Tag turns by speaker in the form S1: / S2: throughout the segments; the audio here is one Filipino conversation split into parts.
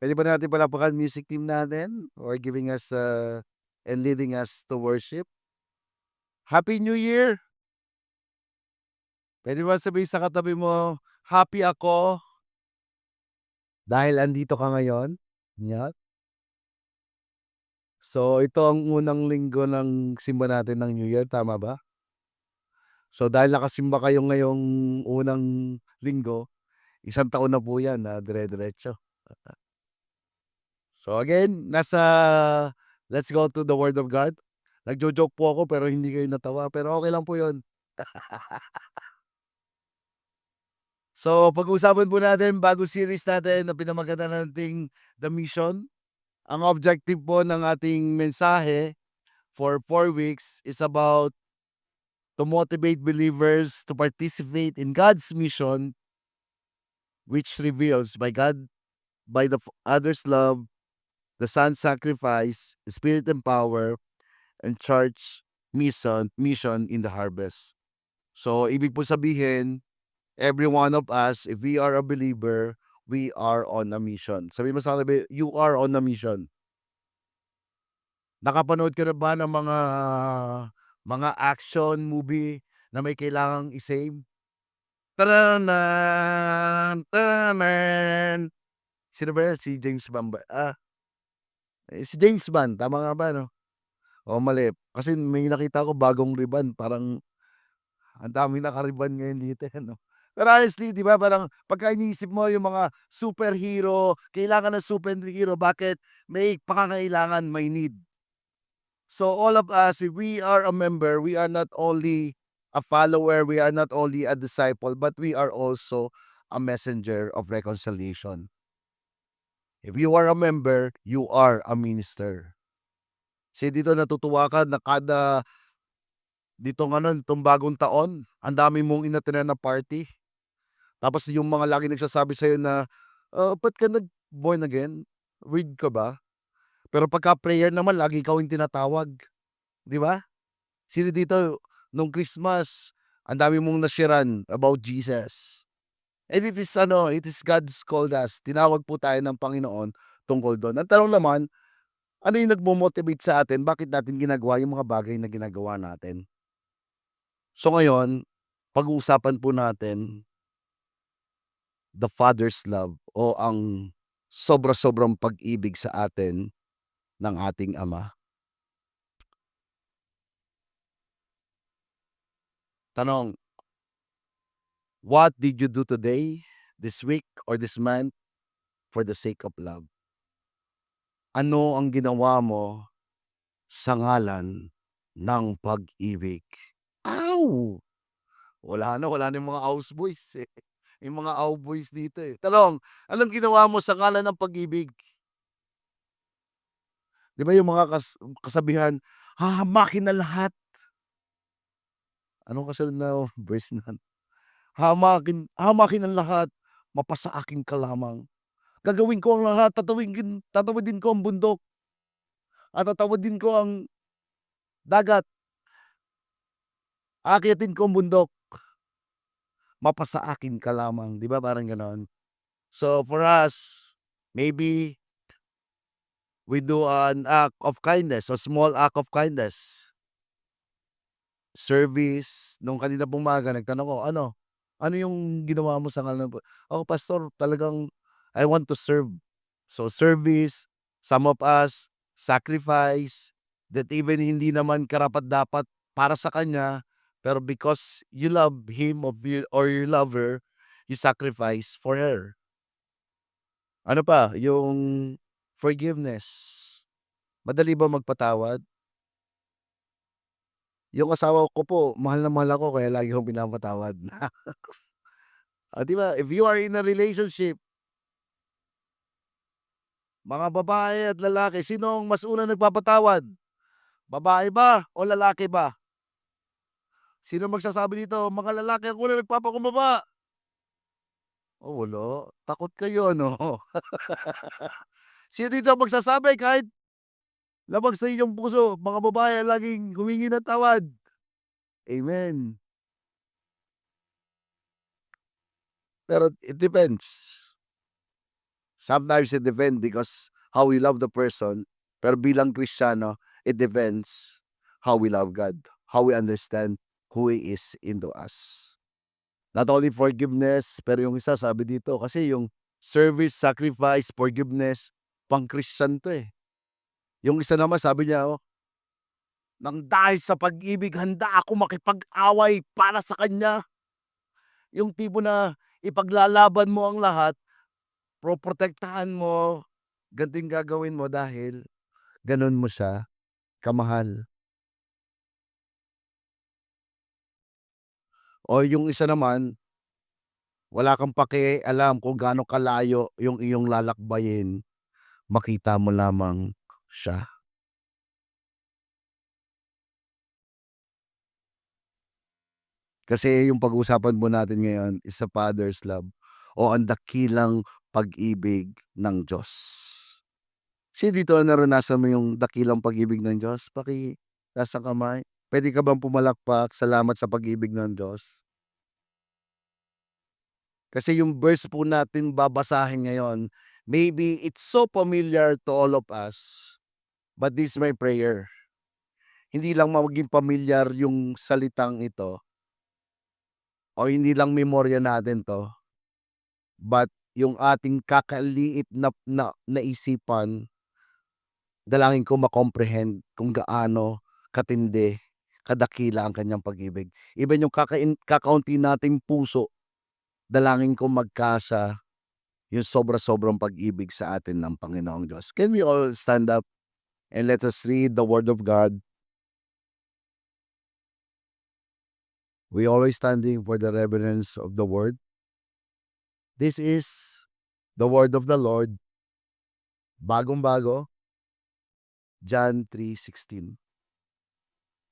S1: Puwede ba natin palakpakan music team natin for giving us, and leading us to worship. Happy New Year! Puwede ba sabihin sa katabi mo, "Happy ako dahil andito ka ngayon." 'Yan. So, ito ang unang linggo ng simba natin ng New Year, tama ba? So, dahil nakasimba kayo ngayong unang linggo, isang taon na po 'yan na dire-diretso. So, again, let's go to the word of God. Nagjo-joke po ako pero hindi kayo natawa, pero okey lang po 'yun. So, pag-uusapan po natin bagong series natin na pinamagatan nating The Mission. Ang objective po ng ating mensahe for 4 weeks is about to motivate believers to participate in God's mission, which reveals by God, by the Father's love, the Son's sacrifice, Spirit and power, and church mission in the harvest. So, ibig po sabihin, every one of us, if we are a believer, we are on a mission. Sabihin mo sa katabi, you are on a mission. Nakapanood ka na ba ng mga action movie na may kailangang i-save? Tananan, tananan. Sino ba 'yan? Si James Bond ba? Si James Bond, tama nga ba 'no? O mali? Kasi may nakita ko bagong Ray-Ban, parang ang daming naka-Ray-Ban ngayon dito, eh, 'no? Pero honestly, 'di ba, parang pagka iniisip mo yung mga superhero, kailangan ng superhero, bakit? May pangangailangan, may need. So all of us, if we are a member, we are not only a follower, we are not only a disciple, but we are also a messenger of reconciliation. If you are a member, you are a minister. Kasi dito natutuwa ka na kada ditong ano, nitong bagong taon, ang dami mong in-attend-nan na party. Tapos yung mga laging nagsasabi sa'yo na, "Ba't ka nag-born again? Weird ka ba?" Pero pagka prayer naman lagi ikaw yung tinatawag, 'di ba? Sino dito nung Christmas, ang dami mong na-sharean about Jesus. And it is God's called us. Tinawag po tayo ng Panginoon tungkol dun. Ang tanong naman, ano yung nagmo-motivate sa atin, bakit natin ginagawa yung mga bagay na ginagawa natin? So ngayon, pag-uusapan po natin the Father's love o ang sobra-sobrang pag-ibig sa atin ng ating Ama. Tanong, what did you do today, this week, or this month for the sake of love? Ano ang ginawa mo sa ngalan ng pag-ibig? Ow! Wala na yung mga houseboys, eh. Yung mga cowboys dito, eh. Tanong, anong ginawa mo sa ngalan ng pag-ibig? 'Di ba yung mga kasabihan, "Hahamakin na lahat." Anong kasunod na verse nun? "Hahamakin ang lahat, mapasa akin ka lamang. Gagawin ko ang lahat, tatawidin ko ang bundok, at tatawidin ko ang dagat, aakyatin ko ang bundok, mapasa akin ka lamang." 'Di ba parang gano'n? So, for us, maybe we do an act of kindness, a small act of kindness. Service, nung kanina pong umaga nagtanong ko, ano yung ginawa mo sa ngalan po? Ako pastor talagang I want to serve. So service, some of us, sacrifice, that even hindi naman karapat-dapat para sa kanya, pero because you love him or you love her, you sacrifice for her. Ano pa, yung forgiveness. Madali ba magpatawad? Yung asawa ko po, mahal na mahal ako kaya lagi akong pinapatawad. 'Di ba, if you are in a relationship, mga babae at lalaki, sino ang mas unang nagpapatawad? Babae ba o lalaki ba? Sino magsasabi dito, "Mga lalaki ang unang nagpapakumbaba." Oh, wala. Takot kayo ano? Sino dito ang magsasabi kahit labag sa inyong puso, mga babae ang laging humingi ng tawad? Amen. Pero it depends. Sometimes it depends because how we love the person, pero bilang Kristiyano, it depends how we love God, how we understand who He is into us. Not only forgiveness, pero yung isa sabi dito kasi yung service, sacrifice, forgiveness, pang-Christian 'to, eh. Yung isa naman sabi niya, oh, "Nang dahil sa pag-ibig handa ako makipag-away para sa kanya." Yung tipo na ipaglalaban mo ang lahat, poprotektahan mo, ganito yung gagawin mo dahil gano'n mo siya kamahal. O yung isa naman, wala kang pakialam kung gaano kalayo yung iyong lalakbayin, makita mo lamang siya. Kasi yung pag-uusapan po natin ngayon is sa Father's love o ang dakilang pag-ibig ng Diyos. Sino dito ang naranasan mo yung dakilang pag-ibig ng Diyos? Pakitaas ang kamay. Puwede ka bang pumalakpak, salamat sa pag-ibig ng Diyos? Kasi yung verse po natin babasahin ngayon, maybe it's so familiar to all of us, but this is my prayer. Hindi lang maging pamilyar yung salitang ito o hindi lang memorya natin 'to, but yung ating kakaliit na isipan, dalangin ko ma-comprehend kung gaano katindi, kadakila ang kanyang pag-ibig. Even yung kakaunti nating puso, dalangin ko magkasya yung sobra-sobrang pag-ibig sa atin ng Panginoong Diyos. Can we all stand up and let us read the Word of God? We always standing for the reverence of the Word. This is the Word of the Lord. Bagong-bago, John 3:16.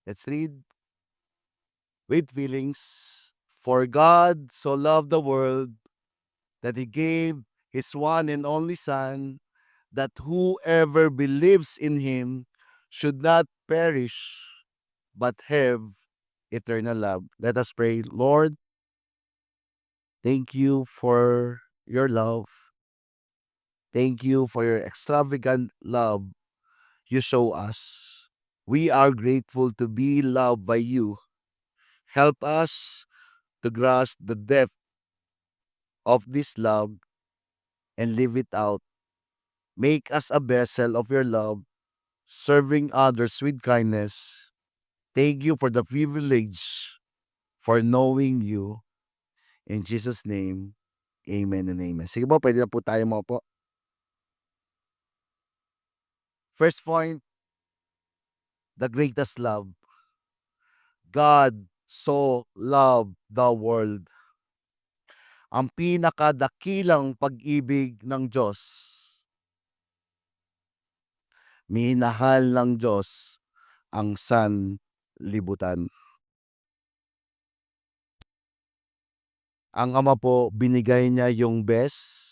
S1: Let's read with feelings. For God so loved the world that He gave His one and only Son, that whoever believes in Him should not perish, but have eternal love. Let us pray. Lord, thank you for your love. Thank you for your extravagant love you show us. We are grateful to be loved by you. Help us to grasp the depth of this love and live it out. Make us a vessel of your love, serving others with kindness. Thank you for the privilege for knowing you. In Jesus' name, amen and amen. Sige po, pwede na po tayo maupo. First point, the greatest love. God so loved the world. Ang pinakadakilang pag-ibig ng Diyos. Minahal ng Diyos ang sanlibutan. Ang Ama po, binigay niya yung best,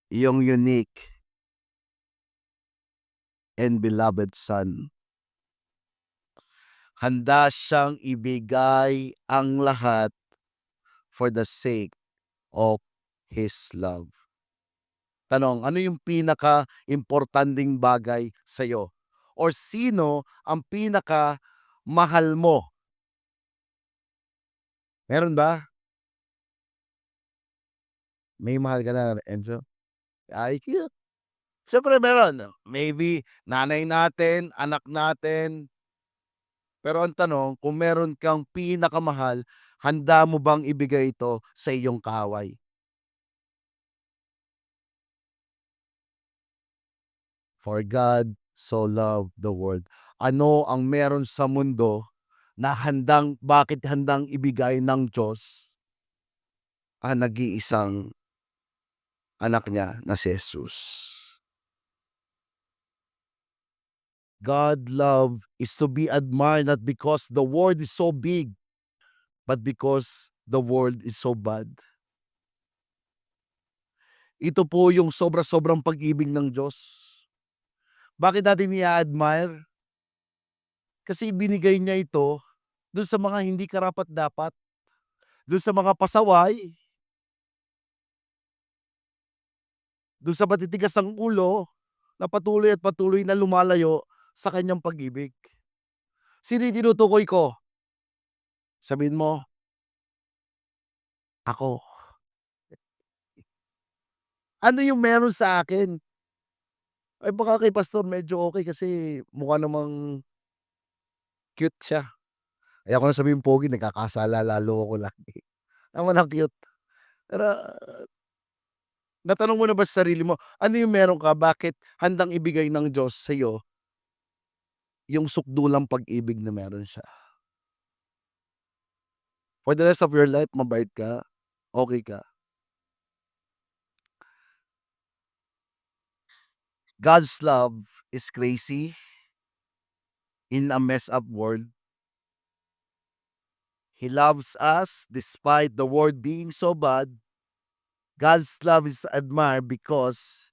S1: yung unique and beloved Son. Handa siyang ibigay ang lahat for the sake of His love. Tanong, ano yung pinaka-importanting bagay sa'yo? Or sino ang pinaka-mahal mo? Meron ba? May mahal ka na, Enzo? Ay, cute. Siyempre meron. Maybe nanay natin, anak natin. Pero ang tanong, kung meron kang pinakamahal, handa mo bang ibigay ito sa iyong kaaway? For God so loved the world. Ano ang meron sa mundo na bakit handang ibigay ng Diyos ang nag-iisang anak niya na si Jesus? God love is to be admired not because the world is so big, but because the world is so bad. Ito po yung sobra-sobrang pag-ibig ng Diyos. Bakit natin i-a-admire? Kasi binigay niya ito dun sa mga hindi karapat-dapat, dun sa mga pasaway, dun sa matitigas ang ulo na patuloy at patuloy na lumalayo sa kanyang pag-ibig. Sino yung tinutukoy ko? Sabihin mo, ako. Ano yung meron sa akin? Ay baka kay pastor medyo okey kasi mukha namang cute siya. Ayoko na sabihing pogi nagkakasala lalo ako lagi. Tama na cute. Pero natanong mo na ba sa sarili mo, ano yung meron ka, bakit handang ibigay ng Diyos sa'yo yung sukdulang pag-ibig na meron siya? For the rest of your life mabait ka, okey ka. God's love is crazy in a messed up world. He loves us despite the world being so bad. God's love is admired because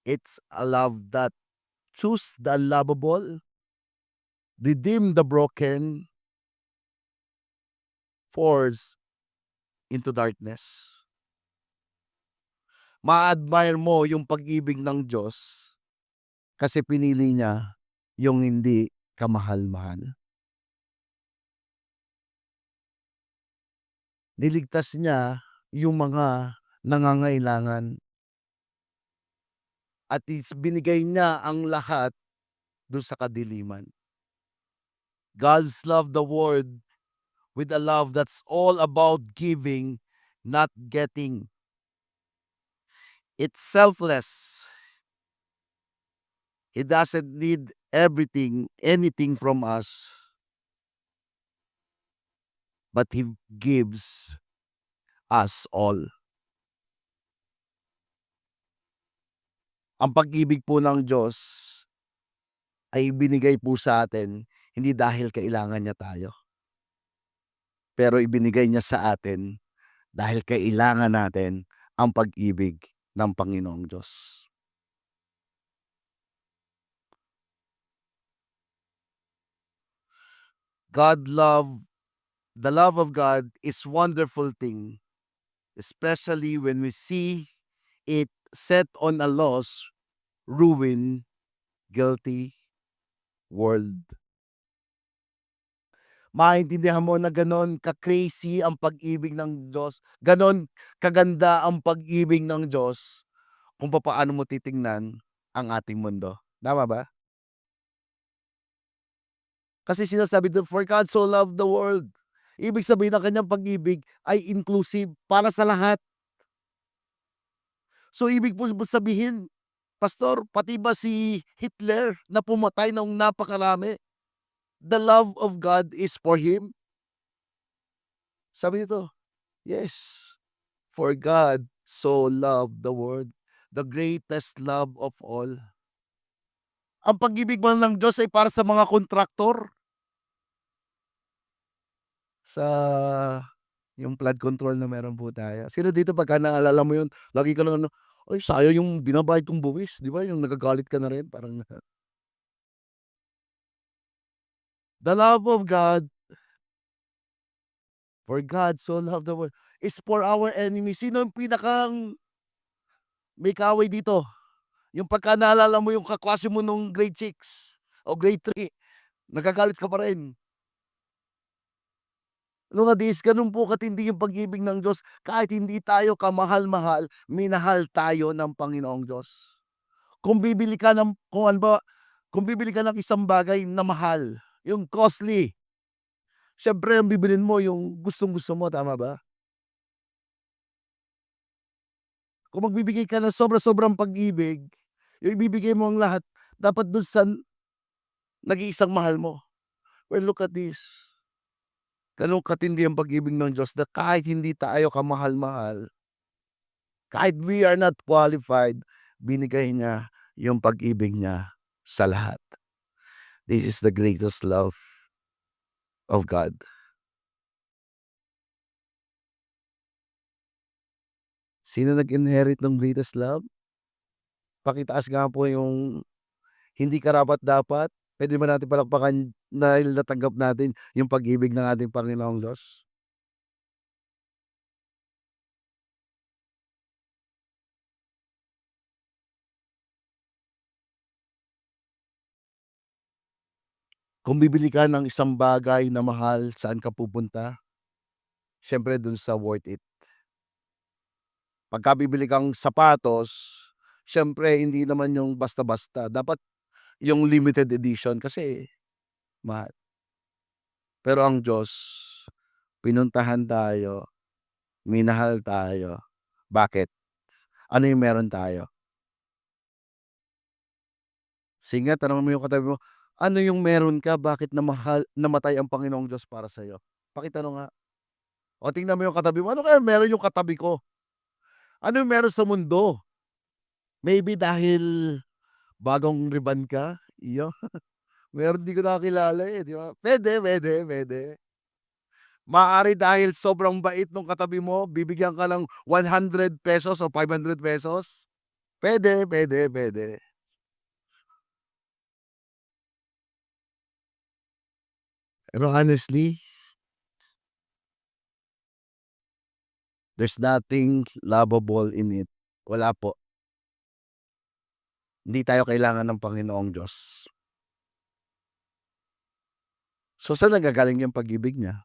S1: it's a love that choose the unlovable, redeem the broken, force into darkness. Ma-admire mo yung pag-ibig ng Diyos kasi pinili niya yung hindi kamahal-mahal. Niligtas niya yung mga nangangailangan at binigay niya ang lahat dun sa kadiliman. God's love the world with a love that's all about giving, not getting. It's selfless. He doesn't need anything from us, but He gives us all. Ang pag-ibig po ng Diyos ay ibinigay po sa atin hindi dahil kailangan niya tayo, pero ibinigay niya sa atin dahil kailangan natin ang pag-ibig ng Panginoong Diyos. God love the love of God is wonderful thing, especially when we see it set on a lost, ruined, guilty world. Maintindihan mo na gano'n ka-crazy ang pag-ibig ng Diyos, gano'n kaganda ang pag-ibig ng Diyos kung papaano mo titingnan ang ating mundo. Tama ba? Kasi sinasabi dun, "For God so loved the world." Ibig sabihin ng kanyang pag-ibig ay inclusive, para sa lahat. So, ibig po sabihin, pastor, pati ba si Hitler na pumatay ng napakarami, the love of God is for him? Sabi nito, yes. For God so loved the world, the greatest love of all. Ang pag-ibig man ng Diyos ay para sa mga kontraktor, sa yung flood control na meron po tayo. Sino dito pagka naalala mo yun, lagi ka lang ano, "Ay sayang yung binabayad kong buwis." 'Di ba yung nagagalit ka na rin parang the love of God, for God so loved the world, is for our enemy. Sino yung pinakang may kaaway dito? Yung pagka naalala mo yung kaklase mo nung grade 6 o grade 3, nagagalit ka pa rin. Lungadis, ganun po katindi yung pag-ibig ng Diyos kahit hindi tayo kamahal-mahal, minahal tayo ng Panginoong Diyos. Kung bibili ka ng kung halimbawa, kung bibili ka ng isang bagay na mahal, yung costly, siyempre ang bibilhin mo yung gustong-gusto mo, tama ba? Kung magbibigay ka ng sobra-sobrang pag-ibig, yung ibibigay mo ang lahat dapat dun sa nag-iisang mahal mo. Well, look at this, ganun katindi ang pag-ibig ng Diyos na kahit hindi tayo kamahal-mahal, kahit we are not qualified, binigay niya yung pag-ibig niya sa lahat. This is the greatest love of God. Sino nag-inherit ng greatest love? Pakitaas nga po yung hindi karapat-dapat. Puwede ba natin palakpakan dahil natanggap natin yung pag-ibig ng ating Panginoong Diyos? Kung bibili ka ng isang bagay na mahal, saan ka pupunta? Siyempre dun sa worth it. Pagka bibili kang sapatos, siyempre hindi naman yung basta-basta, dapat yung limited edition kasi mahal. Pero ang Diyos, pinuntahan tayo, minahal tayo. Bakit? Ano yung meron tayo? Sige nga, tanungin mo yung katabi mo, ano yung meron ka, bakit namatay ang Panginoong Diyos para sa'yo? Pakitanong nga. O tingnan mo yung katabi mo, ano kaya meron yung katabi ko? Ano yung meron sa mundo? Maybe dahil bagong riban ka, iyo. Meron di ko nakakilala, eh, di ba? Puwede. Maaari dahil sobrang bait nung katabi mo, bibigyan ka ng ₱100 o ₱500. Puwede. Pero honestly, there's nothing lovable in it. Wala po. Hindi tayo kailangan ng Panginoong Diyos. So, saan nanggagaling yung pag-ibig niya?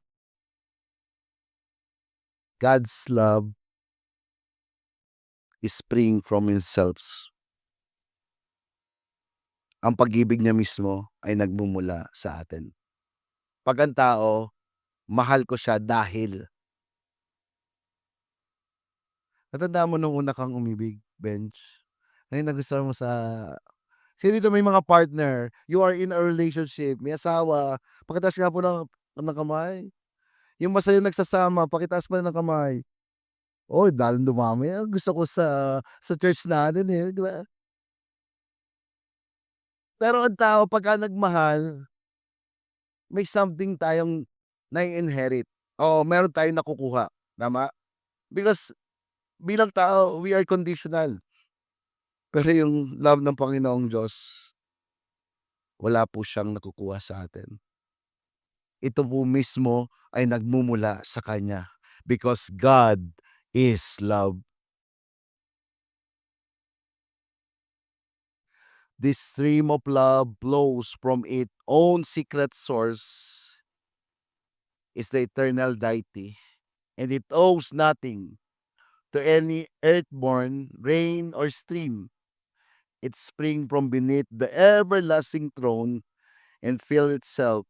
S1: God's love is spring from Himself. Ang pag-ibig niya mismo ay nagmumula sa atin. 'Pag ang tao, mahal ko siya dahil natandaan mo nung una kang umibig, Benj? Ano yung nagustuhan mo sa sino dito may mga partner, you are in a relationship, may asawa, pakitaas nga po ng kamay. Yung masayang nagsasama, pakitaas pa ng kamay. Uy, lalong dumami, gusto ko sa church natin, eh, di ba? Pero ang tao pagka nagmahal, may something tayong nai-inherit o meron tayong nakukuha, tama? Because bilang tao, we are conditional. Pero yung love ng Panginoong Diyos, wala po siyang nakukuha sa atin. Ito po mismo ay nagmumula sa Kanya because God is love. This stream of love flows from its own secret source is the eternal deity, and it owes nothing to any earthborn rain or stream. It springs from beneath the everlasting throne and fill itself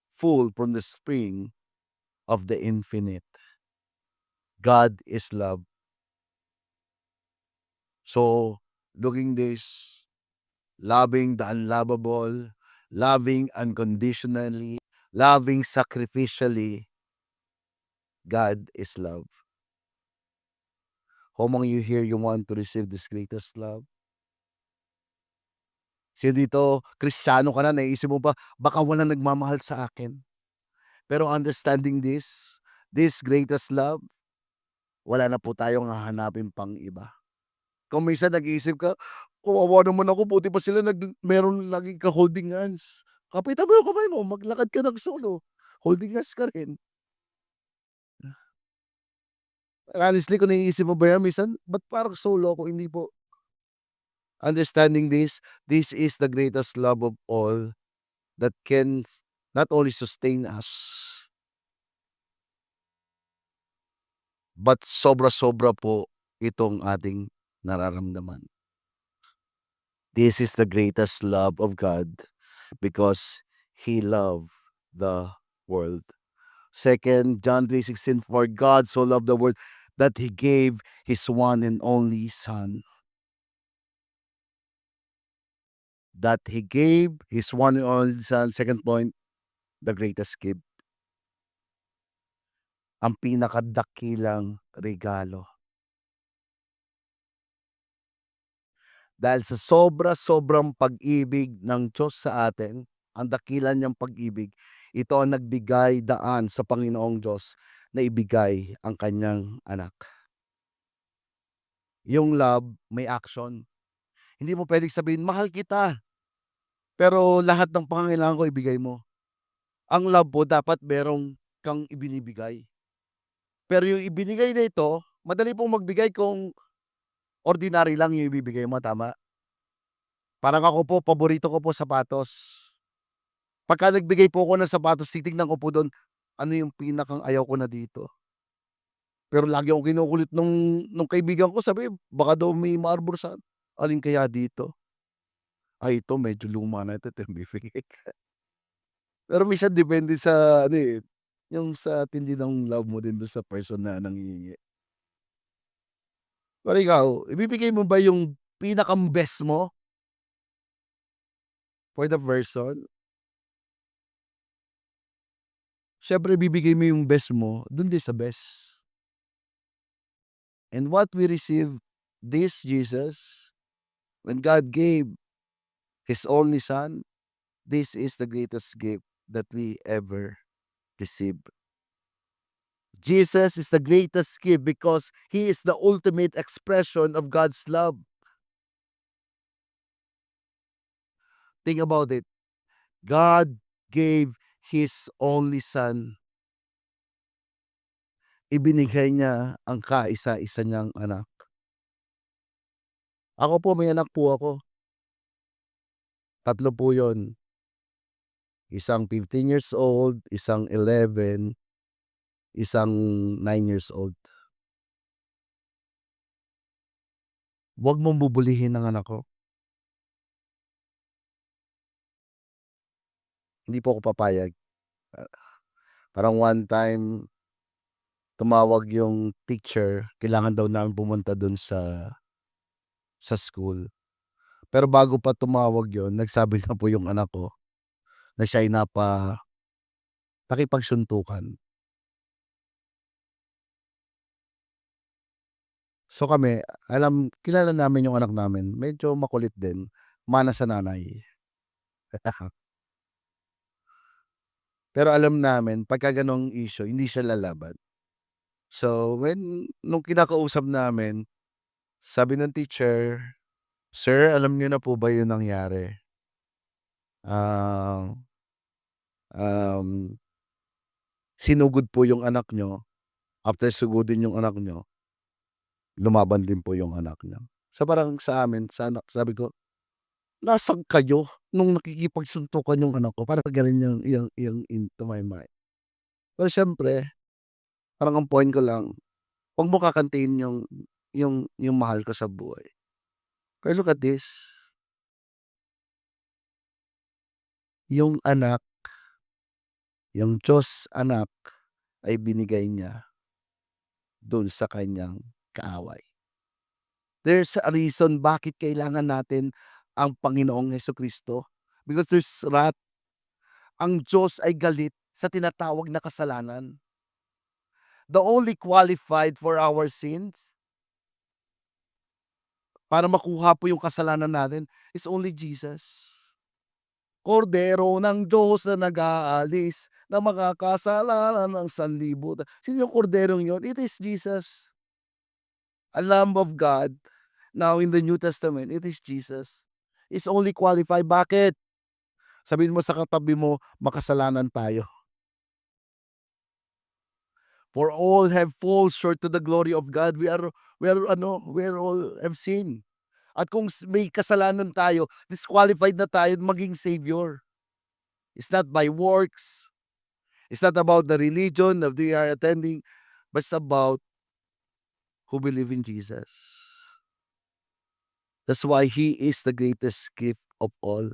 S1: full from the spring of the infinite. God is love. So, looking this, loving the unlovable, loving unconditionally, loving sacrificially, God is love. How among you here you want to receive this greatest love? Sino dito, Kristiyano ka na, naiisip mo ba, baka walang nagmamahal sa akin. Pero understanding this greatest love, wala na po tayong hahanapin pang iba. Kung minsan nag-iisip ka, kawawa naman ako, buti pa sila meron laging ka-holding hands. Kapitan mo yung kamay mo, maglakad ka ng solo, holding hands ka rin. Honestly, kung naiisip mo ba yan minsan, ba't parang solo ako? Hindi po. Understanding this is the greatest love of all that can not only sustain us, but sobra-sobra po itong ating nararamdaman. This is the greatest love of God because He loved the world. Second John 3:16, for God so loved the world that He gave His one and only Son. That He gave His one and only Son. Second point, the greatest gift. Ang pinakadakilang regalo. Dahil sa sobra-sobrang pag-ibig ng Diyos sa atin, ang dakilan niyang pag-ibig, ito ang nagbigay daan sa Panginoong Diyos na ibigay ang kanyang anak. Yung love, may action. Hindi mo puwedeng sabihin, "Mahal kita," pero lahat ng pangangailangan ko ibigay mo. Ang love po dapat merong kang ibinibigay. Pero yung ibinigay na ito, madali pong magbigay kung ordinary lang yung ibibigay mo, tama? Parang ako po, paborito ko po sapatos. Pagka nagbigay po ako ng sapatos titignan ko po dun, ano yung pinakang ayaw ko na dito. Pero lagi akong kinukulit nung kaibigan ko sabi baka daw may maarbor sa alin kaya dito? Ay ito medyo luma na ito yung bibigay ko. Pero minsan depende sa ano, eh, yung sa tindi ng love mo din dun sa person na nanghihingi. Pero ikaw, ibibigay mo ba yung pinakang-best mo for the person? Siyempre ibibigay mo yung best mo dun din sa best. And what we receive this Jesus, when God gave His only Son, this is the greatest gift that we ever receive. Jesus is the greatest gift because He is the ultimate expression of God's love. Think about it. God gave His only Son. Ibinigay niya ang kaisa-isa niyang anak. Ako po may anak po ako, tatlo po yon. Isang 15 years old, isang 11, isang 9 years old. Huwag mong bubulihin ang anak ko. Hindi po ako papayag. Ah, parang one time tumawag yung teacher, kailangan daw namin pumunta dun sa school. Pero bago pa tumawag yon, nagsabi na po yung anak ko na siya'y nakipagsuntukan. So kami, kilala namin yung anak namin, medyo makulit din, mana sa nanay. Pero alam namin pagka gano'ng issue hindi siya lalaban. So nung kinakausap namin, sabi ng teacher, "Sir, alam niyo na po ba yung nangyari? Ah, um, sinugod po yung anak niyo, after sugudin yung anak niyo, lumaban din po yung anak niyo." So parang sa amin, sa anak sabi ko, "Nasaan kayo nung nakikipagsuntukan yung anak ko?" Parang gano'n yung into my mind. Pero siyempre, parang ang point ko lang, 'wag mo kakantahin yung mahal ko sa buhay. Pero look at this, yung anak, yung Diyos anak ay binigay niya dun sa kanyang kaaway. There's a reason bakit kailangan natin ang Panginoong Hesukristo, because there's wrath. Ang Diyos ay galit sa tinatawag na kasalanan. The only qualified for our sins, para makuha po yung kasalanan natin, is only Jesus. Kordero ng Diyos na nag-aalis ng mga kasalanan ng sanlibutan. Sino yung korderong yun? It is Jesus, a Lamb of God. Now in the New Testament, it is Jesus. Is only qualified. Bakit? Sabihin mo sa katabi mo, makasalanan tayo. For all have fall short to the glory of God. We are all have sinned. At kung may kasalanan tayo, disqualified na tayo maging Savior. It's not by works. It's not about the religion that we are attending, but it's about who believe in Jesus. That's why He is the greatest gift of all.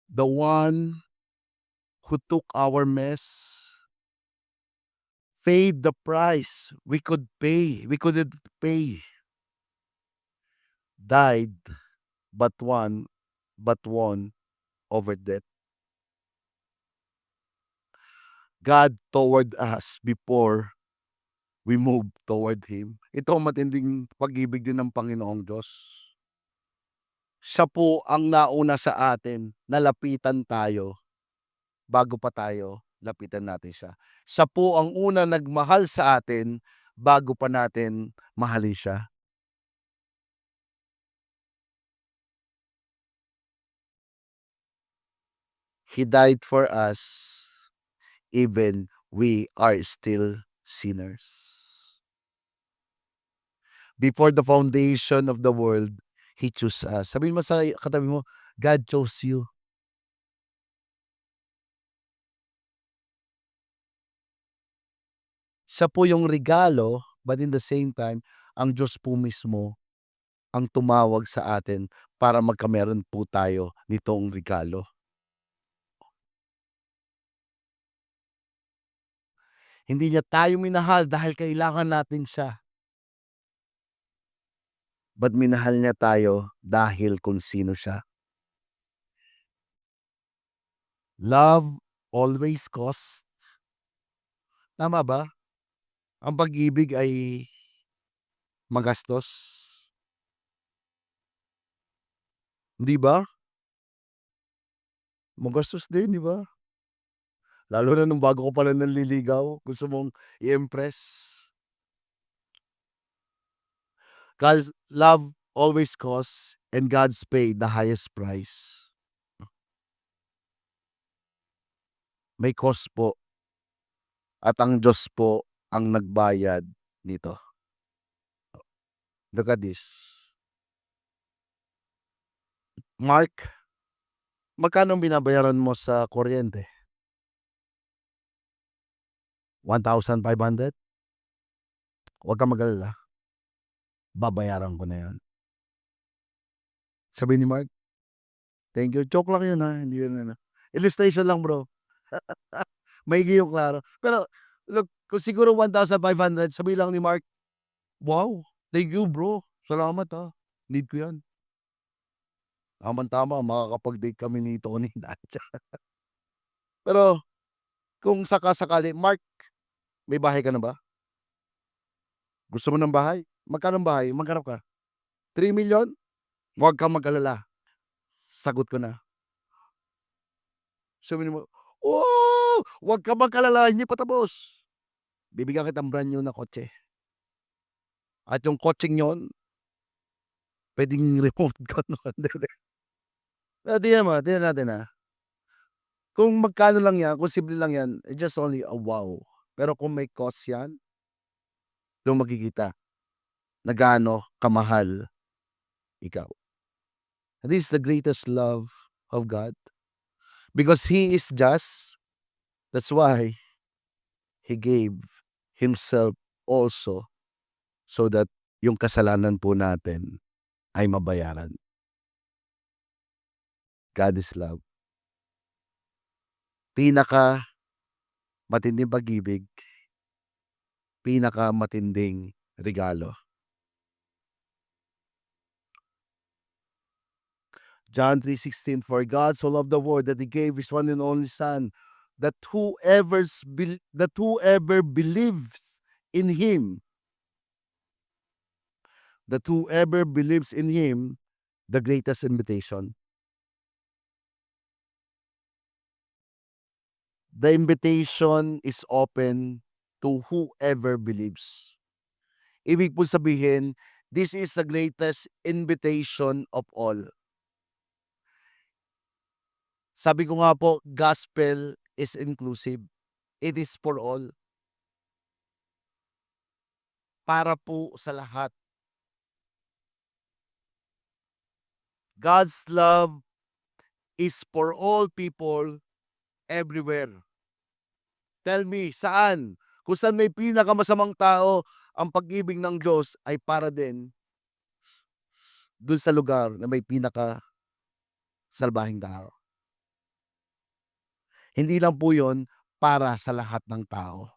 S1: The one who took our mess, paid the price we couldn't pay, died, but won over death. God toward us before we move toward Him. Ito ang matinding pag-ibig din ng Panginoong Diyos. Siya po ang nauna sa atin na lapitan tayo bago pa tayo lapitan natin siya. Siya po ang unang nagmahal sa atin bago pa natin mahalin siya. He died for us even we are still sinners. Before the foundation of the world, He chose us. Sabihin mo sa katabi mo, God chose you. Siya po yung regalo, but in the same time, ang Diyos po mismo ang tumawag sa atin para magkameron po tayo nitong regalo. Hindi niya tayo minahal dahil kailangan natin siya, but minahal niya tayo dahil kung sino siya. Love always costs, tama ba? Ang pag-ibig ay magastos, 'di ba? Magastos din, 'di ba? Lalo na nung bago ka pa lang nanliligaw, gusto mong i-impress. God's love always costs and God's paid the highest price. May cost po at ang Diyos po ang nagbayad nito. Look at this. Mark, magkano ang binabayaran mo sa kuryente? 1,500? Huwag kang mag-alala, babayaran ko na 'yon. Sabi ni Mark, "Thank you." Joke lang 'yun, hindi 'yun ano, illustration lang bro. Maigi yung klaro. Pero look, kung siguro 1,500 sabihin lang ni Mark, "Wow, thank you bro. Salamat, need ko 'yan." Tamang-tama makakapag-date kami ni Tony na Pero kung saka-sakali, "Mark, may bahay ka na ba? Gusto mo ng bahay? Magkano ang bahay? Magkano ka? 3,000,000? Huwag kang mag-alala, sagot ko na." Sabi mo, "Oh, huwag kang mag-alala, hindi pa tapos. Bibigyan kitang brand new na kotse at yung kotseng yun puwedeng remote control." Hindi, hindi. Pero tingnan natin, kung magkano lang 'yan, kung simple lang 'yan, just only a wow. Pero kung may cost 'yan, dun makikita na gaano kamahal ikaw. This is the greatest love of God because He is just, that's why He gave Himself also so that yung kasalanan po natin ay mabayaran. God is love. Pinakamatinding pag-ibig, pinakamatinding regalo. John 3:16, "For God so loved the world that He gave His one and only Son, that whoever believes in Him, that whoever believes in Him," the greatest invitation. The invitation is open to whoever believes. Ibig po sabihin, this is the greatest invitation of all. Sabi ko nga po, gospel is inclusive. It is for all. Para po sa lahat. God's love is for all people everywhere. Tell me, saan? Kung saan may pinakamasamang tao, ang pag-ibig ng Diyos ay para din dun sa lugar na may pinakasalbahing tao. Hindi lang po yun para sa lahat ng tao.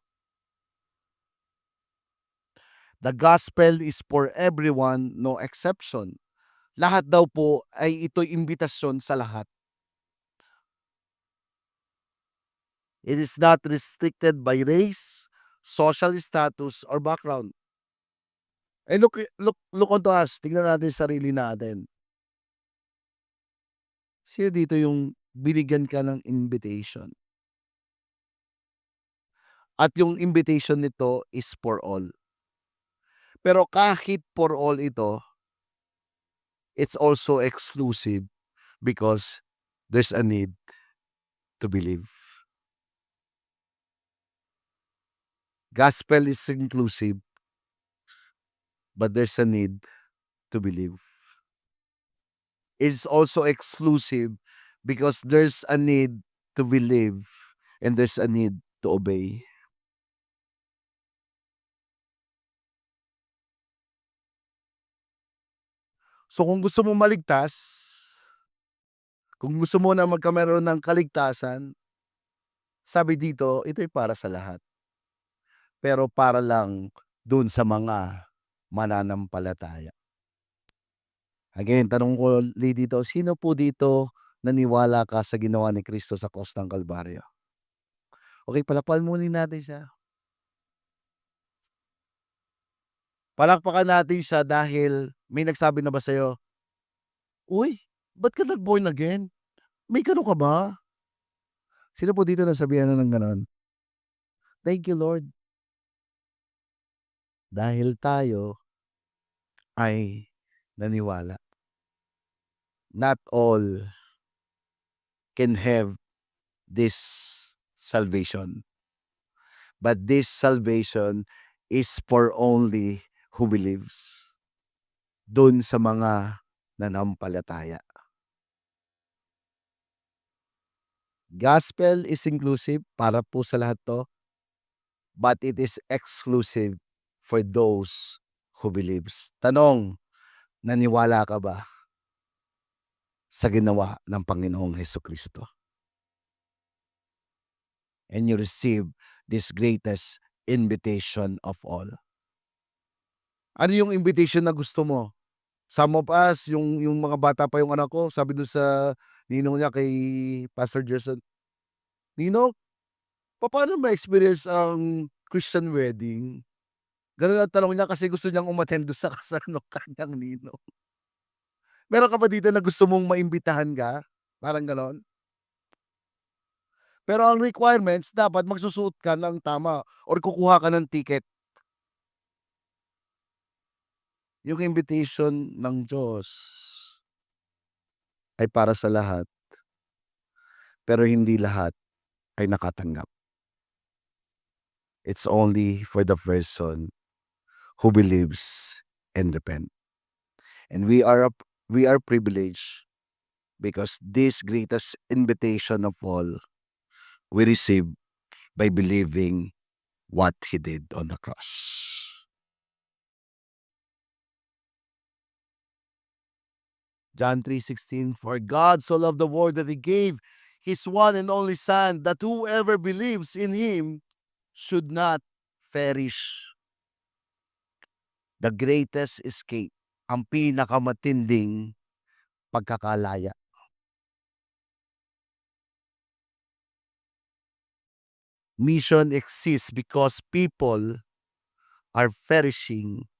S1: The gospel is for everyone, no exception. Lahat daw po ay ito'y imbitasyon sa lahat. It is not restricted by race, social status, or background. Look onto us, tingnan natin sarili natin. Sino dito yung binigyan ka ng invitation? At yung invitation nito is for all. Pero kahit for all ito, it's also exclusive because there's a need to believe. Gospel is inclusive, but there's a need to believe. It's also exclusive because there's a need to believe and there's a need to obey. So kung gusto mong maligtas, kung gusto mo na magkameron ng kaligtasan, sabi dito, ito'y para sa lahat. Pero para lang dun sa mga mananampalataya. Again, tanong ko ulit dito, sino po dito naniwala ka sa ginawa ni Kristo sa krus ng Kalbaryo? Okey, palakpakan natin siya. Palakpakan natin siya dahil may nagsabi na ba sa'yo, "Uy, ba't ka nag-born again? May gano'n ka ba?" Sino po dito nasabihan na ng gano'n? Thank you Lord, dahil tayo ay naniwala. Not all can have this salvation, but this salvation is for only who believes. Dun sa mga nanampalataya. Gospel is inclusive para po sa lahat 'to, but it is exclusive for those who believes. Tanong, naniwala ka ba sa ginawa ng Panginoong Hesukristo? And you receive this greatest invitation of all. Ano yung invitation na gusto mo? Some of us, yung mga bata pa yung anak ko, sabi dun sa ninong niya kay Pastor Gerson, "Ninong, papaano ma-experience ang Christian wedding?" Gano'n ang tanong niya kasi gusto niyang umattend dun sa kasal nung kanyang ninong. Meron ka ba dito na gusto mong maimbitahan ka? Parang gano'n? Pero ang requirements dapat magsusuot ka ng tama or kukuha ka ng ticket. Yung invitation ng Diyos ay para sa lahat, pero hindi lahat ay nakatanggap. It's only for the person who believes and repent. And we are privileged because this greatest invitation of all we receive by believing what He did on the cross. John 3:16, for God so loved the world that He gave His one and only Son, that whoever believes in Him should not perish. The greatest escape, ang pinakamatinding pagkakalaya. Mission exists because people are perishing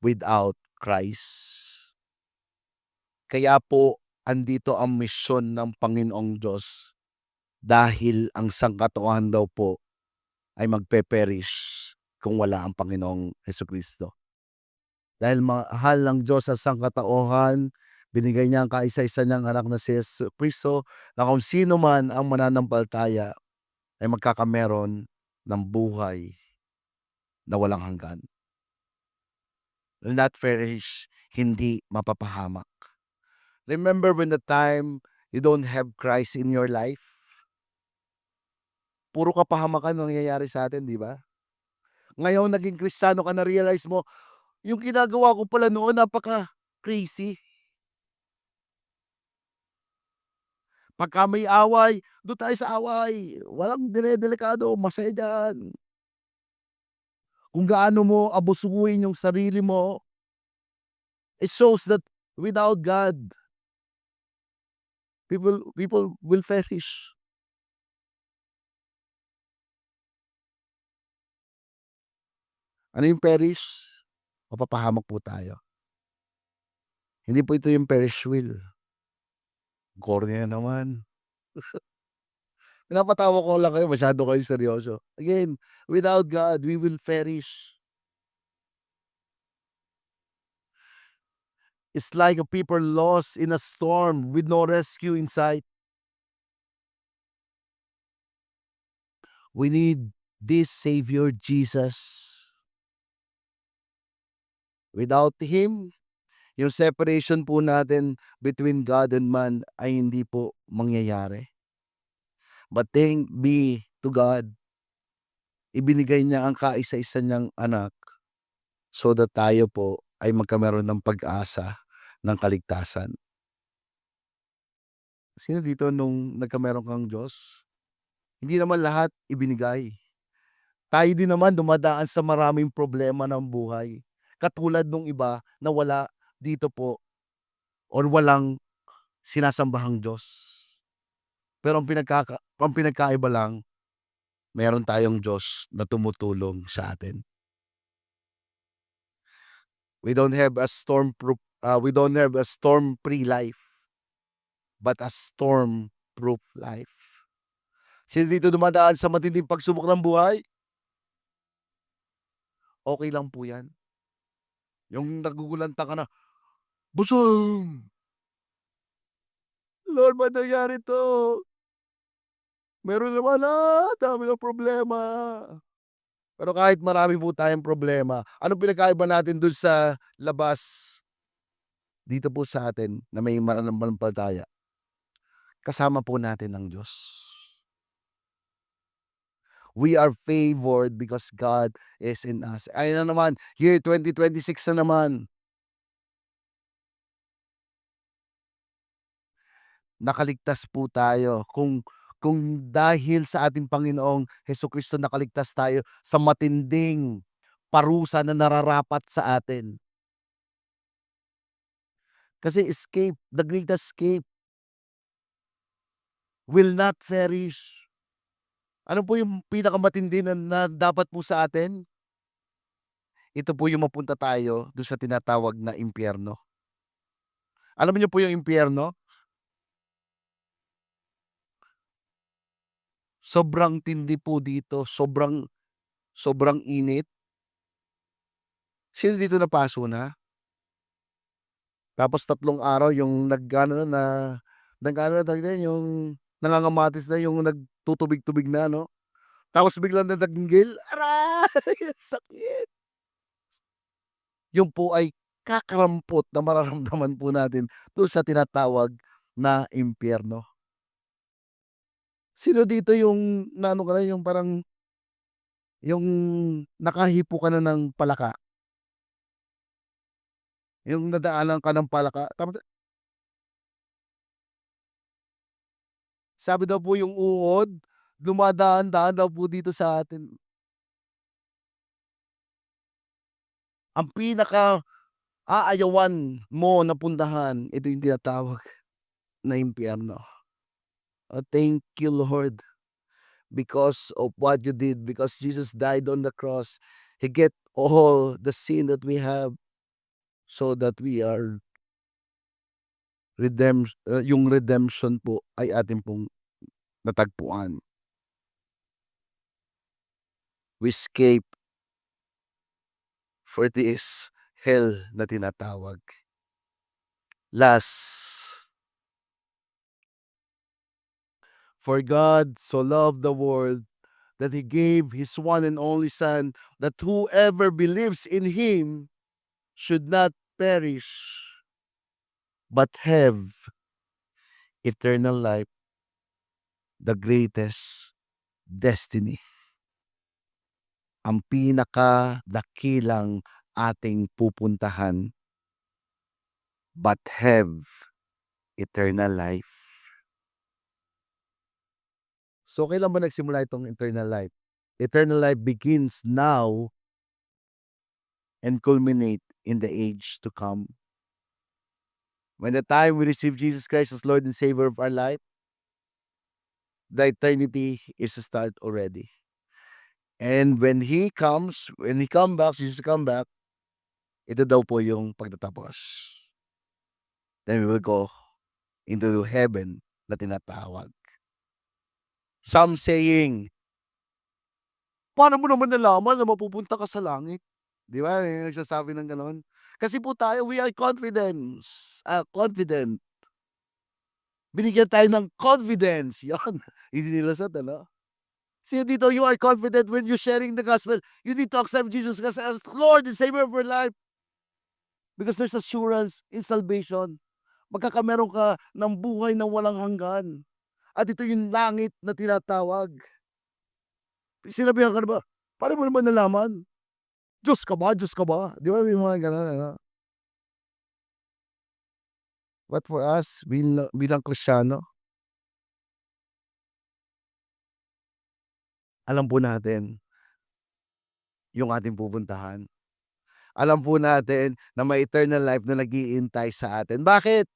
S1: without Christ. Kaya po andito ang misyon ng Panginoong Diyos dahil ang sangkatuan daw po ay magpe-perish kung wala ang Panginoong Hesukristo. Dahil mahal ng Diyos ang sangkatauhan, binigay niya ang kaisa-isa niyang anak na si Hesukristo na kung sino man ang mananampalataya ay magkakameron ng buhay na walang hanggan. Will not perish, hindi mapapahamak. Remember when the time you don't have Christ in your life? Puro kapahamakan nangyayari sa atin, di ba? Ngayon naging Kristiyano ka, na-realize mo, yung ginagawa ko pala noon napaka-crazy. Pagka may away, do'n tayo sa away, walang dine-delikado, masaya diyan. Kung gaano mo abusuhin yung sarili mo, it shows that without God, people will perish. Ano yung perish? Mapapahamak po tayo. Hindi po ito yung Ferris wheel. Corny na naman. Pinapatawa ko lang kayo, masyado kayong seryoso. Again, without God, we will perish. It's like a people lost in a storm with no rescue in sight. We need this Savior Jesus. Without Him, yung separation po natin between God and man ay hindi po mangyayari. But thank be to God, ibinigay niya ang kaisa-isa niyang anak so that tayo po ay magkameron ng pag-asa ng kaligtasan. Sino dito nung nagkameron kang Diyos, hindi naman lahat ibinigay. Tayo din naman dumadaan sa maraming problema ng buhay. Katulad nung iba na wala dito po or walang sinasambahang Diyos. Pero ang pinagkaiba lang, meron tayong Diyos na tumutulong sa atin. We don't have a storm-free life, but a storm-proof life. Sino dito dumadaan sa matinding pagsubok ng buhay? Okey lang po 'yan. Yung nagugulanta ka na, "Busing! Lord, ba't nangyari 'to? Meron naman, dami ng problema." Pero kahit marami po tayong problema, anong pinagkaiba natin dun sa labas, dito po sa atin na may mananampalataya, kasama po natin ang Diyos. We are favored because God is in us. Ayan na naman, year 2026 na naman. Nakaligtas po tayo kung dahil sa ating Panginoong Hesukristo nakaligtas tayo sa matinding parusa na nararapat sa atin. Kasi the greatest escape will not perish. Ano po yung pinakamatindi na dapat po sa atin? Ito po yung mapunta tayo dun sa tinatawag na impyerno. Alam niyo po yung impyerno? Sobrang tindi po dito, sobrang sobrang init. Sino dito napaso na? Tapos 3 araw yung nag-ano na nag-ano tawag dun, yung nangangamatis na, yung nagtutubig-tubig na 'no? Tapos biglang nadanggil, aray! Ang sakit. Yun po ay kakarampot na mararamdaman po natin dun sa tinatawag na impyerno. Sino dito yung naano ka na, yung parang yung nakahipo ka na ng palaka, yung nadaanan ka ng palaka tapos sabi daw po yung uod, dumadaan-daan daw po dito sa atin. Ang pinaka-aayawan mo na puntahan, ito yung tinatawag na impyerno. Oh, thank you, Lord, because of what you did, because Jesus died on the cross. He get all the sin that we have so that we are yung redemption po ay atin pong natagpuan. We escape for this hell na tinatawag. Last, for God so loved the world that He gave His one and only Son, that whoever believes in Him should not perish, but have eternal life, the greatest destiny. Ang pinakadakilang ating pupuntahan, but have eternal life. So, kailan ba nagsimula itong eternal life? Eternal life begins now and culminate in the age to come. When the time we receive Jesus Christ as Lord and Savior of our life, the eternity is start already. And when He come back, Jesus come back, ito daw po yung pagtatapos. Then we will go into heaven na tinatawag. Some saying, "Paano mo naman nalaman na mapupunta ka sa langit?" 'Di ba, may nagsasabi ng gano'n. Kasi po tayo, we are confident. Binigyan tayo ng confidence, 'yon. Hindi nilusot ano? See dito, you are confident when you're sharing the gospel. You need to accept Jesus Christ as Lord and Savior of your life. Because there's assurance in salvation. Magkakameron ka ng buhay na walang hanggan. At ito yung langit na tinatawag. Sinabihan ka na ba, "Paano mo naman nalaman? Diyos ka ba? Diyos ka ba?" 'Di ba may mga gano'n ano? But for us bilang Kristiyano, alam po natin yung ating pupuntahan. Alam po natin na may eternal life na nag-iintay sa atin. Bakit?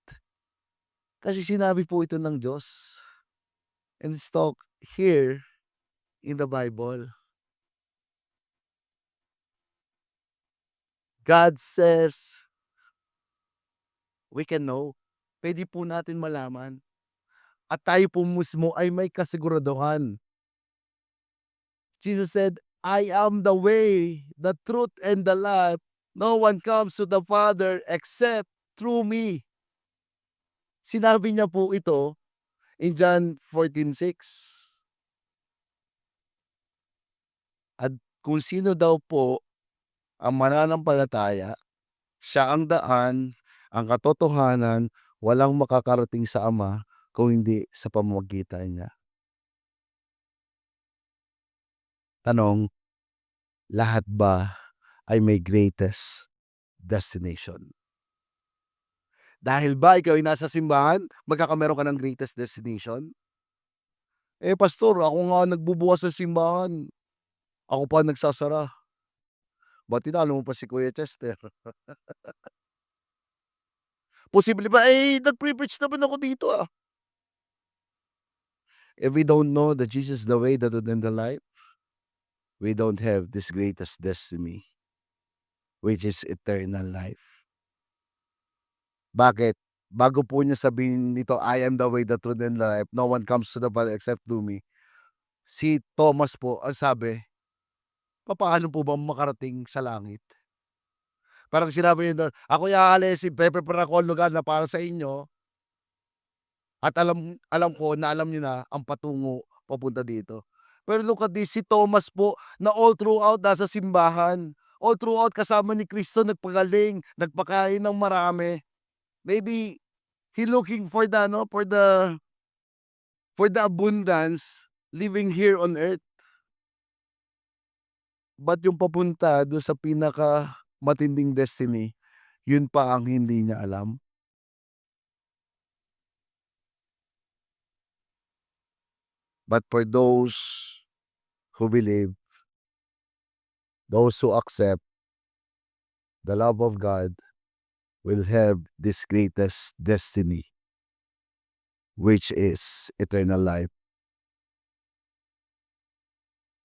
S1: Kasi sinabi po ito ng Diyos, and it's talk here in the Bible. God says we can know. Puwede po natin malaman at tayo po mismo ay may kasiguraduhan. Jesus said, "I am the way, the truth, and the life. No one comes to the Father except through me." Sinabi niya po ito in John 14:6. At kung sino daw po ang mananampalataya, siya ang daan, ang katotohanan, walang makakarating sa Ama kung hindi sa pamamagitan niya. Tanong, lahat ba ay may greatest destination? Dahil ba ikaw ay nasa simbahan, magkakameron ka ng greatest destination? Eh, pastor, ako nga nagbubukas ng simbahan, ako pa nagsasara. Ba't tinalo mo pa si Kuya Chester? Posible ba? Eh, nagpe-preach naman ako dito, ah. If we don't know that Jesus is the way, the truth, and the life, we don't have this greatest destiny, which is eternal life. Bakit? Bago po niya sabihin nito, "I am the way, the truth, and the life. No one comes to the Father except through me." Si Thomas po ang sabi, "Papaano po ba makarating sa langit?" Parang sinabi niya dun, "Ako'y aalis, ipe-prepare ako ang lugar na para sa inyo at alam alam ko na alam niyo na ang patungo papunta dito." Pero look at this, si Thomas po na all throughout nasa simbahan, all throughout kasama ni Kristo nagpagaling, nagpakain ng marami. Maybe he looking for the ano, for the abundance living here on earth. But yung papunta dun sa pinakamatinding destiny, yun pa ang hindi niya alam. But for those who believe, those who accept the love of God will have this greatest destiny, which is eternal life.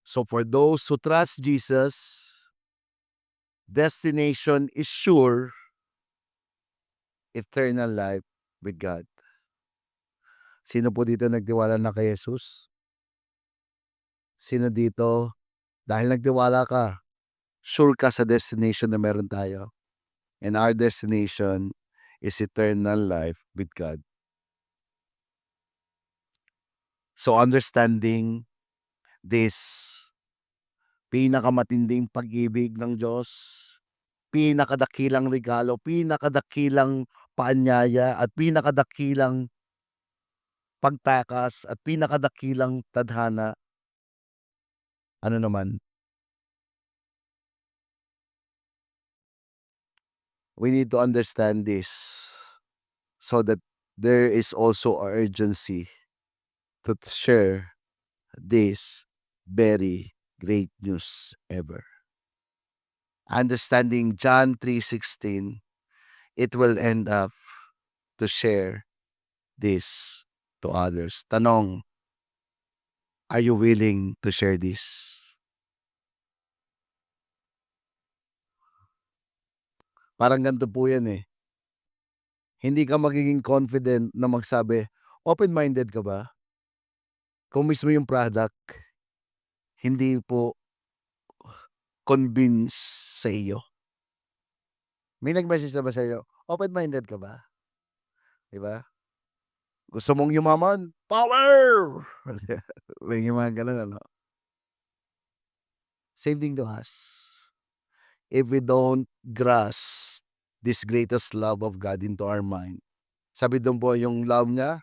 S1: So for those who trust Jesus, destination is sure, eternal life with God. Sino po dito nagtiwala na kay Jesus? Sino dito, dahil nagtiwala ka, sure ka sa destination na meron tayo? And our destination is eternal life with God. So understanding this pinakamatinding pag-ibig ng Diyos, pinakadakilang regalo, pinakadakilang paanyaya, at pinakadakilang pagtakas, at pinakadakilang tadhana, ano naman, we need to understand this so that there is also a urgency to share this very great news ever. Understanding John 3:16, it will end up to share this to others. Tanong, are you willing to share this? Parang ganito po yan eh. Hindi ka magiging confident na magsabi, open-minded ka ba? Kung mismo yung product, hindi po convince sa iyo. May nag-message na ba sa iyo, open-minded ka ba? 'Di ba? Gusto mong yumaman? Power! May mga gano'n ano. Same thing to us. If we don't grasp this greatest love of God into our mind, sabi do'n po yung love niya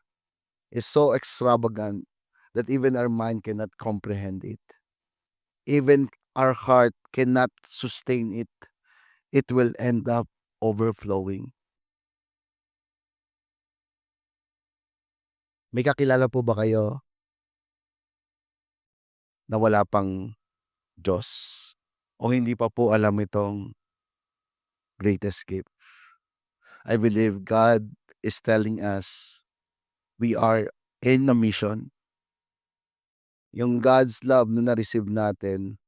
S1: is so extravagant that even our mind cannot comprehend it. Even our heart cannot sustain it. It will end up overflowing. May kakilala po ba kayo na wala pang Diyos o hindi pa po alam itong greatest gift? I believe God is telling us we are in a mission. Yung God's love na na-receive natin,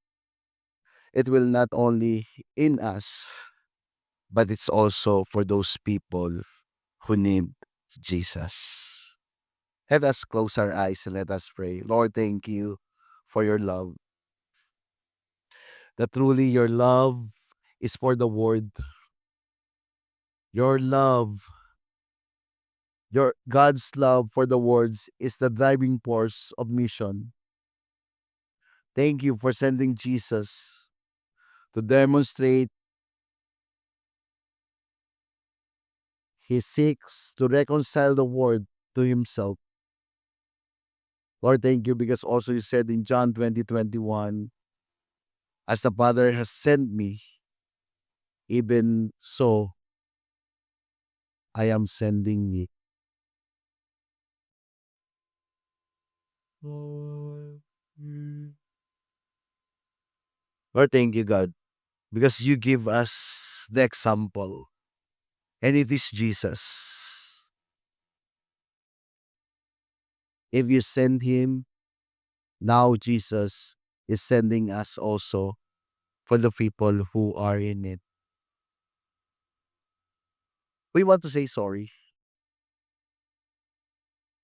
S1: it will not only in us, but it's also for those people who need Jesus. Let us close our eyes and let us pray. Lord, thank you for your love. That truly your love is for the world. Your love, your God's love for the words is the driving force of mission. Thank you for sending Jesus to demonstrate he seeks to reconcile the world to himself. Lord, thank you because also you said in John 20:21, as the Father has sent me, even so I am sending you. Lord, thank you, God, because you give us the example, and it is Jesus. If you send him, now Jesus is sending us also for the people who are in it. We want to say sorry.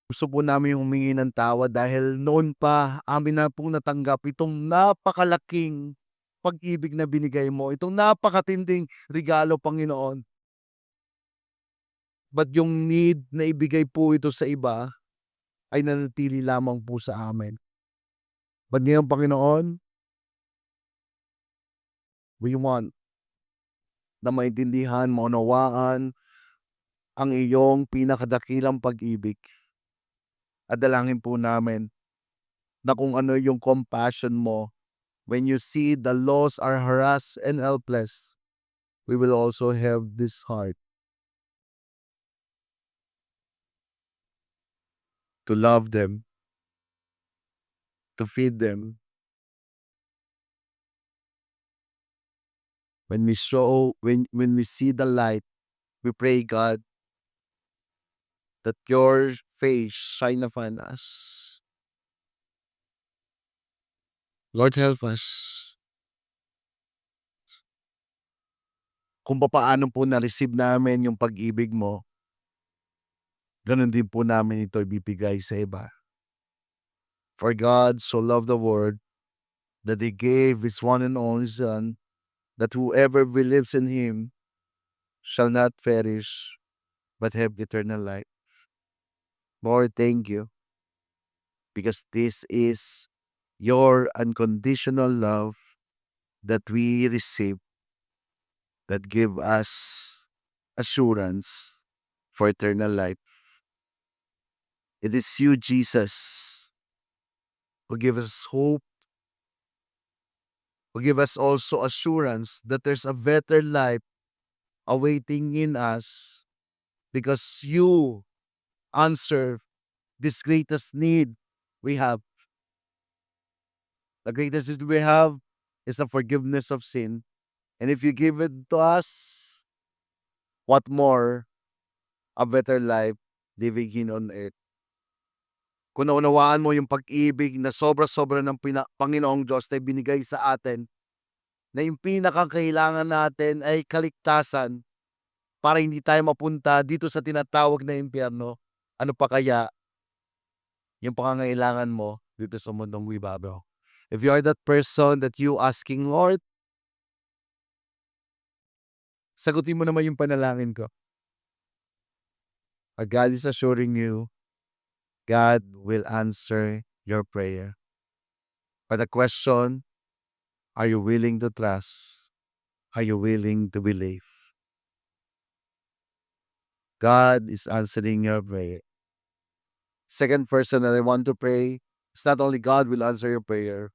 S1: Gusto po namin humingi ng tawad dahil noon pa amin na pong natanggap itong napakalaking pag-ibig na binigay mo, itong napakatinding regalo, Panginoon. But yung need na ibigay po ito sa iba ay nanatili lamang po sa amin. But ngayon, Panginoon, we want na maintindihan, maunawaan ang iyong pinakadakilang pag-ibig. At dalangin po namin na kung ano yung compassion mo when you see the lost are harassed and helpless, we will also have this heart to love them, to feed them. When we see the light, we pray, God, that your face shine upon us. Lord, help us. Kung papaano po na-receive namin yung pag-ibig mo, ganun din po namin ito ibibigay sa iba. For God so loved the world that He gave His one and only Son, that whoever believes in Him shall not perish, but have eternal life. Lord, thank you, because this is your unconditional love that we receive, that give us assurance for eternal life. It is you, Jesus, who give us hope, who give us also assurance that there's a better life awaiting in us, because you answer this greatest need we have. The greatest need we have is the forgiveness of sin. And if you give it to us, what more a better life living here on earth? Kung naunawaan mo yung pag-ibig na sobra-sobra ng Panginoong Diyos na binigay sa atin, na yung pinakakailangan natin ay kaligtasan para hindi tayo mapunta dito sa tinatawag na impyerno, ano pa kaya yung pangangailangan mo dito sa mundong wibabaw? If you are that person that you asking, Lord, sagutin mo naman yung panalangin ko. God is assuring you, God will answer your prayer. But the question, are you willing to trust? Are you willing to believe? God is answering your prayer. Second person that I want to pray, it's not only God will answer your prayer,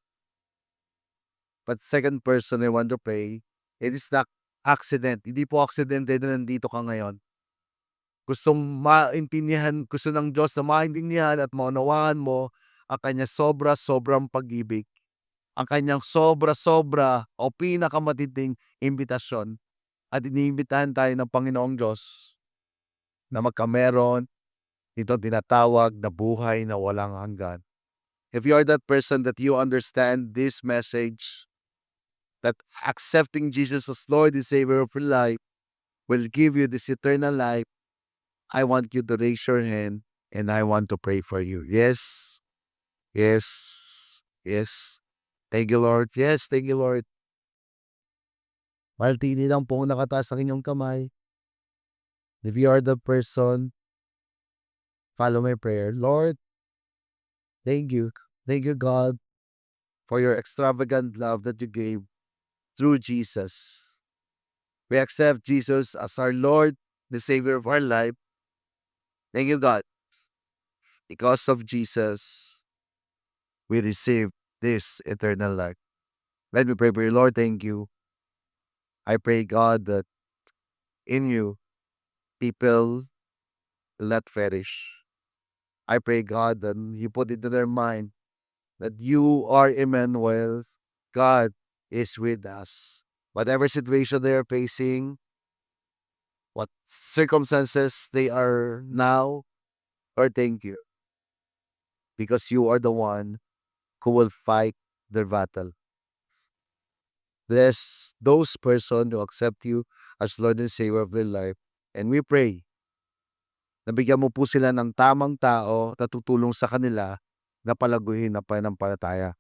S1: but second person I want to pray, it is not accident. Hindi po accident na nandito ka ngayon. Gusto ng Diyos na maintindihan at maunawaan mo ang kanyang sobra-sobrang pag-ibig, ang kanyang sobra-sobra o pinakamatinding imbitasyon at iniimbitahan tayo ng Panginoong Diyos na magkameron nitong tinatawag na buhay na walang hanggan. If you are that person that you understand this message, that accepting Jesus as Lord and Savior of your life will give you this eternal life, I want you to raise your hand and I want to pray for you. Yes, yes, yes. Thank you, Lord. Yes, thank you, Lord. Maltini lang po nakataas ang inyong kamay. If you are the person, follow my prayer. Lord, thank you. Thank you, God, for your extravagant love that you gave through Jesus. We accept Jesus as our Lord, the Savior of our life. Thank you, God. Because of Jesus, we receive this eternal life. Let me pray for you, Lord. Thank you. I pray, God, that in you, people will not perish. I pray, God, that you put into their mind that you are Emmanuel. God is with us. Whatever situation they are facing, what circumstances they are now, Lord, thank you. Because you are the one who will fight their battle. Bless those persons who accept you as Lord and Savior of their life. And we pray na bigyan mo po sila ng tamang tao na tutulong sa kanila na palaguin ang pananampalataya.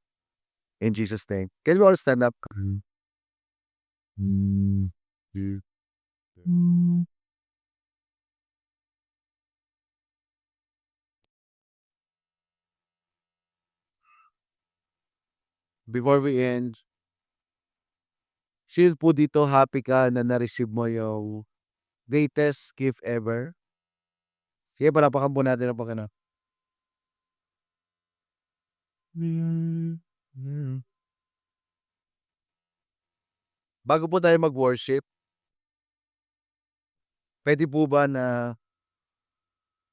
S1: In Jesus' name. Can we all stand up? Before we end, sino po dito happy ka na na-receive mo yung greatest gift ever? Sige, palapakan po natin ang Panginoon. Bago po tayo mag-worship, pwede po ba na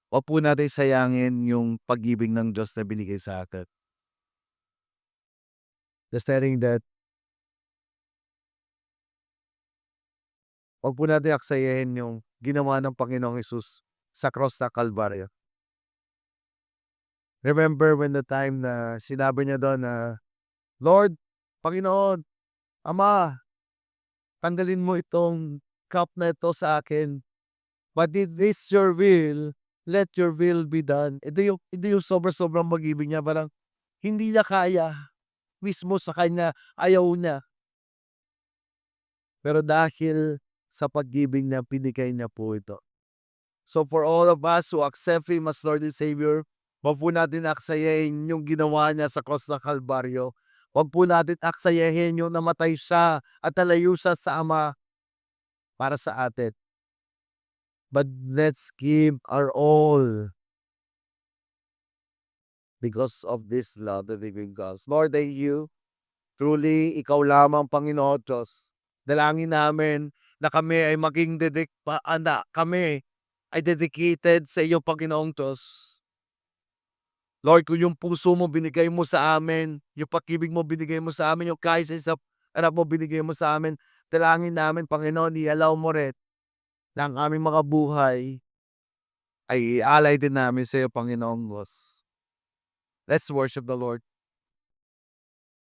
S1: wag po natin sayangin yung pag-ibig ng Diyos na binigay sa atin? Just telling that, wag po natin aksayahin yung ginawa ng Panginoong Hesus sa cross sa Kalbaryo. Remember when the time na sinabi niya doon na, Lord, Panginoon, Ama, tanggalin mo itong cup na ito sa akin. But if this your will, let your will be done. Ito yung sobrang mag-ibig niya. Parang hindi niya kaya. Mismo sa kanya, ayaw niya. Pero dahil sa pag-ibig na pinigay niya po ito. So for all of us who accept Him as Lord and Savior, wag po natin aksayahin yung ginawa niya sa cross ng Kalbaryo. Wag po natin aksayahin yung namatay siya at nalayo siya sa Ama para sa atin. But let's give our all because of this love that we give God. Lord, thank you. Truly, ikaw lamang, Panginoon Diyos. Dalangin namin na kami ay maging kami ay dedicated sa iyo, Panginoong Diyos. Lord, kung yung puso mo binigay mo sa amin, yung pag-ibig mo binigay mo sa amin, yung kaisa sa anak mo binigay mo sa amin, dalangin namin, Panginoon, i-allow mo rin na ang aming mga buhay ay ialay din namin sa iyo, Panginoong Diyos. Let's worship the Lord.